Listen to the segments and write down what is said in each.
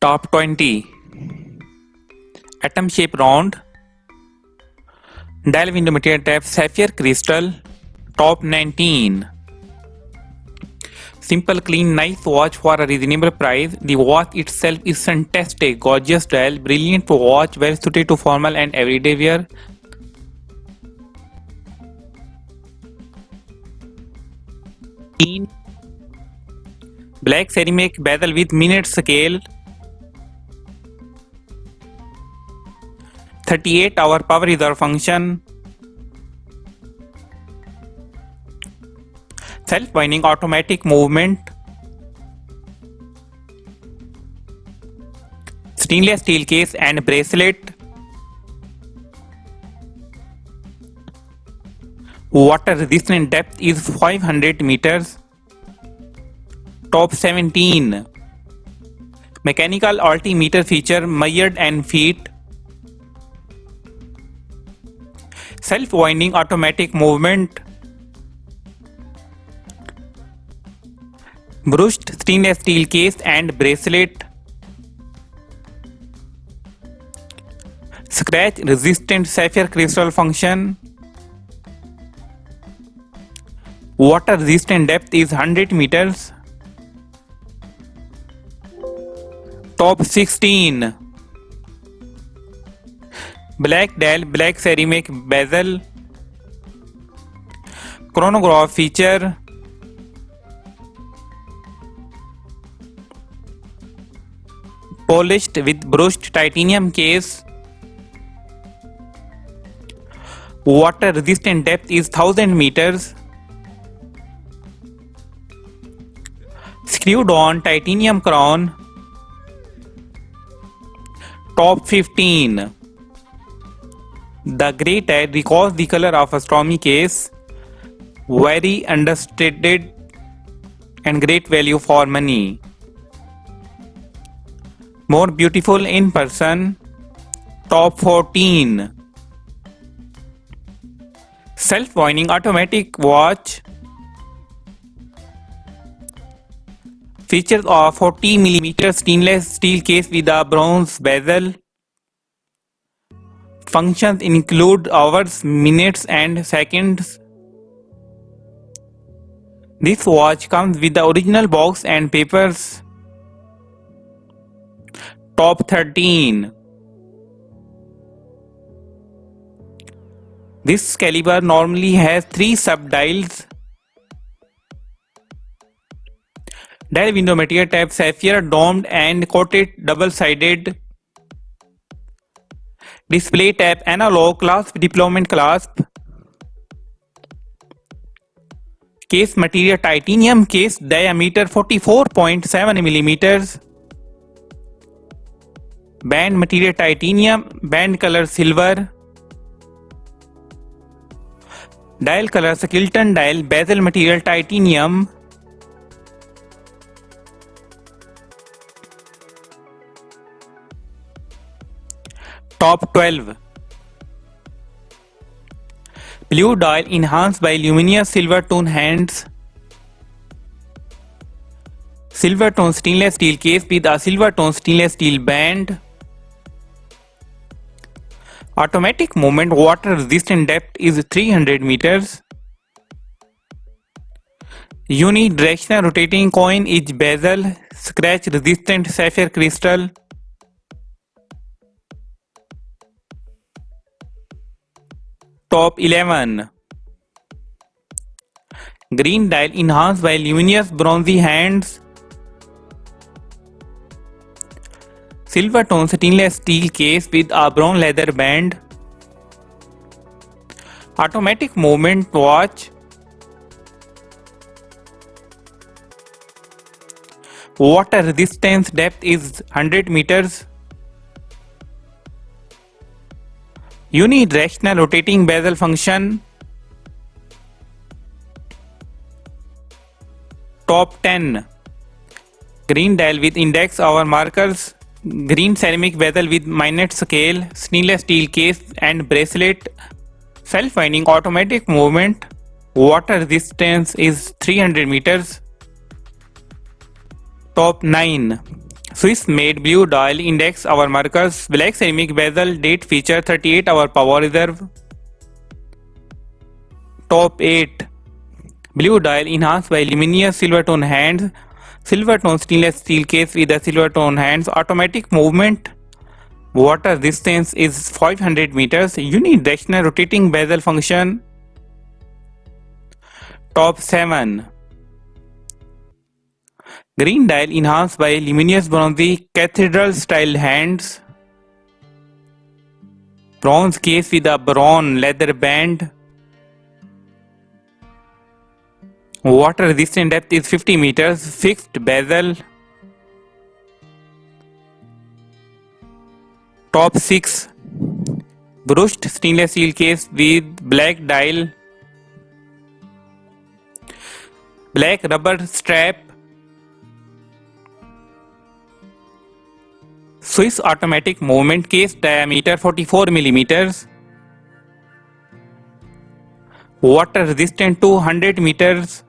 Top 20. Atom shape round. Dial window material type sapphire crystal. Top 19. Simple, clean, nice watch for a reasonable price. The watch itself is fantastic, gorgeous dial, brilliant to watch, well suited to formal and everyday wear. Black ceramic bezel with minute scale. 38-hour power reserve function. Self-winding automatic movement. Stainless steel case and bracelet. Water resistant depth is 500 meters. Top 17. Mechanical altimeter feature measured and feet. Self-winding automatic movement. Brushed stainless steel case and bracelet. Scratch resistant sapphire crystal function. Water resistant depth is 100 meters. Top 16. Black dial, black ceramic bezel. Chronograph feature. Polished with brushed titanium case. Water resistant depth is 1000 meters. Screwed on titanium crown. Top 15. The grey tag recalls the color of astronomy case. Very understated and great value for money. More beautiful in person. Top 14. Self-winding automatic watch. Features of 40mm stainless steel case with a bronze bezel. Functions include hours, minutes and seconds. This watch comes with the original box and papers. Top 13. This caliber normally has 3 sub-dials. Dial window material type sapphire, domed and coated double-sided. Display type analog, clasp deployment clasp. Case material titanium case, diameter 44.7 millimeters. Band material titanium, band color silver. Dial color skeleton dial, bezel material titanium. Top 12. Blue dial enhanced by luminous silver tone hands. Silver tone stainless steel case with a silver tone stainless steel band. Automatic movement, water resistant depth is 300 meters. Unidirectional rotating coin is bezel, scratch resistant sapphire crystal. Top 11. Green dial enhanced by luminous bronzy hands. Silver tone stainless steel case with a brown leather band. Automatic movement watch. Water resistance depth is 100 meters. Unidirectional rotating bezel function. Top 10. Green dial with index hour markers. Green ceramic bezel with minute scale, stainless steel case and bracelet. Self-winding automatic movement. Water resistance is 300 meters. Top 9. Swiss made blue dial index hour markers, black ceramic bezel, date feature, 38-hour power reserve. Top 8. Blue dial enhanced by luminous silver tone hands, silver tone stainless steel case with a silver tone hands, automatic movement, water resistance is 500 meters, unidirectional rotating bezel function. Top 7. Green dial enhanced by luminous bronzy cathedral style hands, bronze case with a bronze leather band, water resistant depth is 50 meters, fixed bezel. Top 6. Brushed stainless steel case with black dial, black rubber strap, Swiss automatic movement case, diameter 44 millimeters, water resistant to 100 meters.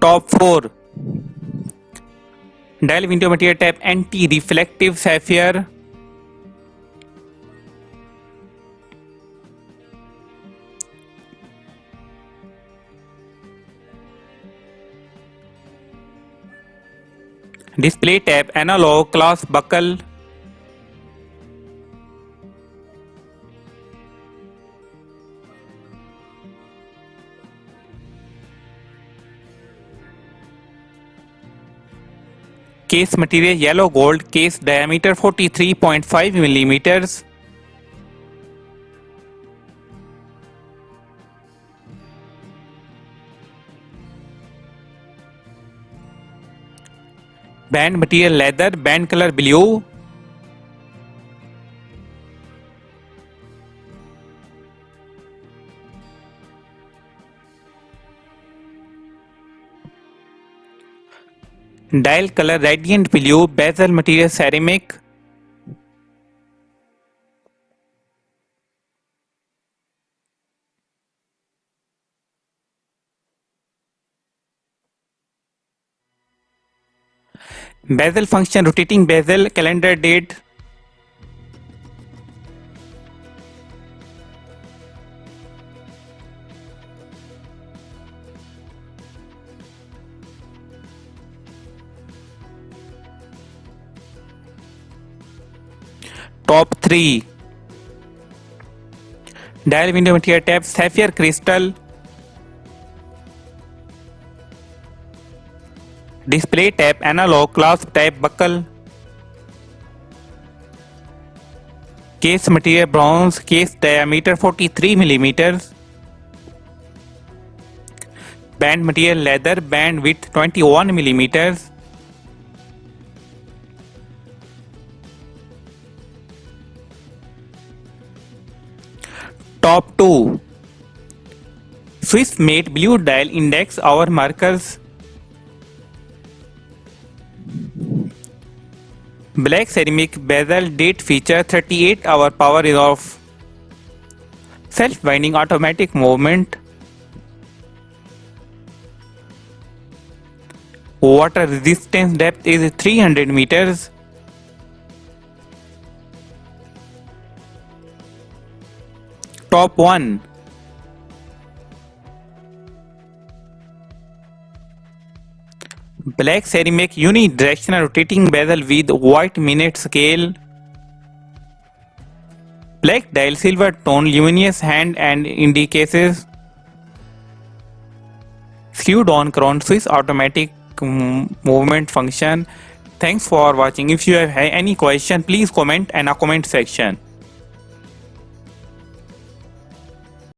Top 4. Dial window material type anti-reflective sapphire, display tab analog clasp buckle, case material yellow gold, case diameter 43.5 millimeters, band material leather, band color blue, dial color radiant blue, bezel material ceramic, bezel function rotating bezel, calendar date, top 3. Dial window material tab sapphire crystal, display tab analog clasp type buckle, case material bronze, case diameter 43 millimeters, band material leather, band width 21 millimeters, top 2. Swiss made blue dial index hour markers, black ceramic bezel, date feature, 38-hour power off, self-winding automatic movement, water resistance depth is 300 meters, top 1. Black ceramic unidirectional rotating bezel with white minute scale, black dial silver tone luminous hand and indications, screwed on crown Swiss automatic movement function. Thanks for watching. If you have any question, please comment in a comment section.